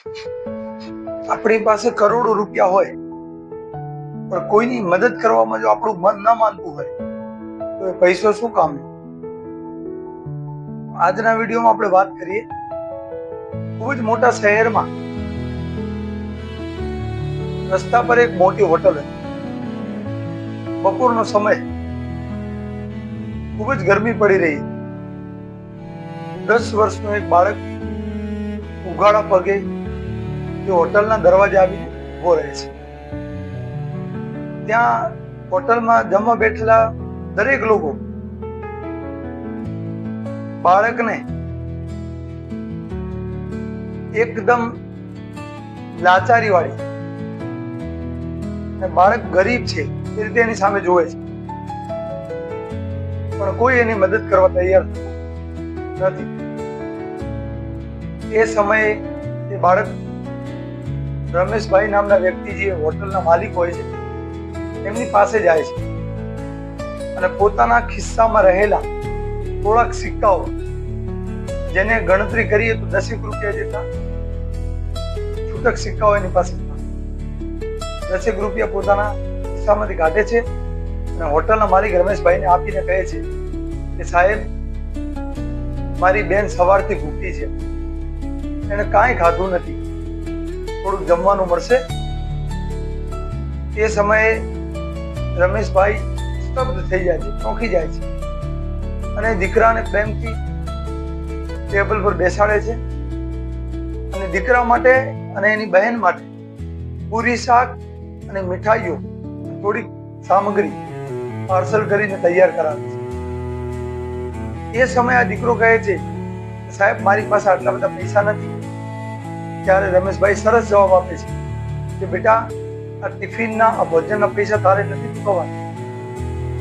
આપણી પાસે કરોડો રૂપિયા હોય પણ કોઈની મદદ કરવામાં જો આપણું મન ન માનતું હોય તો એ પૈસો શું કામનો? આજના વિડીયોમાં આપણે વાત કરીએ ખૂબ જ મોટા શહેરમાં રસ્તા પર એક મોટી હોટલ હતી. બપોરનો સમય, ખૂબ જ ગરમી પડી રહી. 10 વર્ષનું એક બાળક ઉઘાડા પગે એ હોટલના દરવાજે આવીને ઉભો રહે છે. ત્યાં હોટલમાં જમવા બેઠેલા દરેક લોકો બાળકને એકદમ લાચારી વાળી, બાળક ગરીબ છે એ રીતે એની સામે જોવે છે, પણ કોઈ એની મદદ કરવા તૈયાર નથી. એ સમયે એ બાળક રમેશભાઈ નામના વ્યક્તિ જે હોટલના માલિક હોય છે એમની પાસે જાય છે અને પોતાના ખિસ્સામાં રહેલા થોડાક સિક્કાઓ, જેને ગણતરી કરીએ તો 10 રૂપિયા જેટલા છૂટક સિક્કાઓ એની પાસે 10 રૂપિયા પોતાના ખિસ્સામાંથી કાઢે છે અને હોટલના માલિક રમેશભાઈને આપીને કહે છે કે સાહેબ, મારી બેન સવારથી ભૂખી છે, એને કાંઈ ખાધું નથી, થોડુંક જમવાનું મળશે? એ સમયે રમેશભાઈ સ્તબ્ધ થઈ જાય છે, ચોંકી જાય છે અને દીકરાને પ્રેમથી ટેબલ પર બેસાડે છે અને દીકરા માટે અને એની બહેન માટે પૂરી, શાક અને મીઠાઈઓ, થોડીક સામગ્રી પાર્સલ કરીને તૈયાર કરાવે છે. એ સમયે આ દીકરો કહે છે, સાહેબ, મારી પાસે આટલા બધા પૈસા નથી. ત્યારે રમેશભાઈ સરસ જવાબ આપે છે કે બેટા, આ ટિફિનના, આ ભોજનના પૈસા તારે નથી ચૂકવવાના.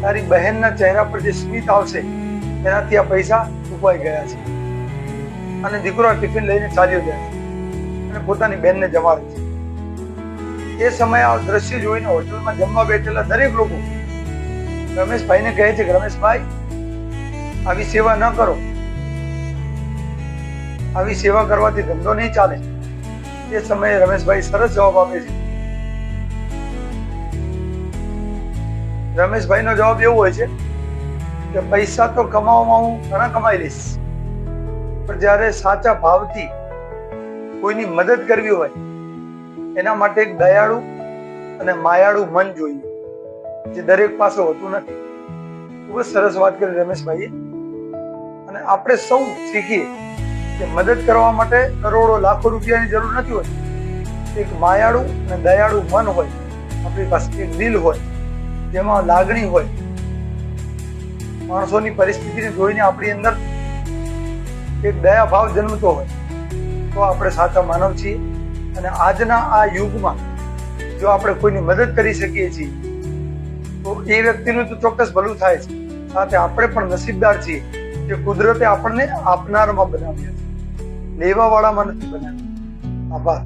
તારી બહેનના ચહેરા પર જે સ્મિત આવશે એનાથી આ પૈસા ચૂકવાઈ ગયા છે. અને દીકરો આ ટિફિન લઈને ચાલ્યો જાય છે અને પોતાની બહેનને જમાડે છે. એ સમયે આ દ્રશ્ય જોઈને હોટલમાં જમવા બેઠેલા દરેક લોકો રમેશભાઈને કહે છે કે રમેશભાઈ, આવી સેવા ન કરો, આવી સેવા કરવાથી ધંધો નહીં ચાલે. એ સમયે રમેશભાઈ સરસ જવાબ આપે છે. રમેશભાઈનો જવાબ એવો હોય છે કે પૈસા તો કમાવામાં હું ઘણા કમાઈ લઈશ, પણ જ્યારે સાચા ભાવથી કોઈની મદદ કરવી હોય એના માટે એક દયાળુ અને માયાળુ મન જોઈએ, જે દરેક પાસે હોતું નથી. ખૂબ જ સરસ વાત કરી રમેશભાઈએ. અને આપણે સૌ શીખીએ કે મદદ કરવા માટે કરોડો લાખો રૂપિયાની જરૂર નથી હોતી. એક માયાળુ અને દયાળુ મન હોય આપણી પાસે, એક દિલ હોય જેમાં લાગણી હોય, માણસોની પરિસ્થિતિને જોઈને આપણી અંદર એક દયા ભાવ જન્મતો હોય, તો આપણે સાચા માનવ છીએ. અને આજના આ યુગમાં જો આપણે કોઈની મદદ કરી શકીએ છીએ તો એ વ્યક્તિનું તો ચોક્કસ ભલું થાય છે. સાથે આપણે પણ નસીબદાર છીએ કે કુદરતે આપણને આપનારમાં બનાવ્યા છે, લેવા વાળામાં નથી બનાવ્યા. આભાર.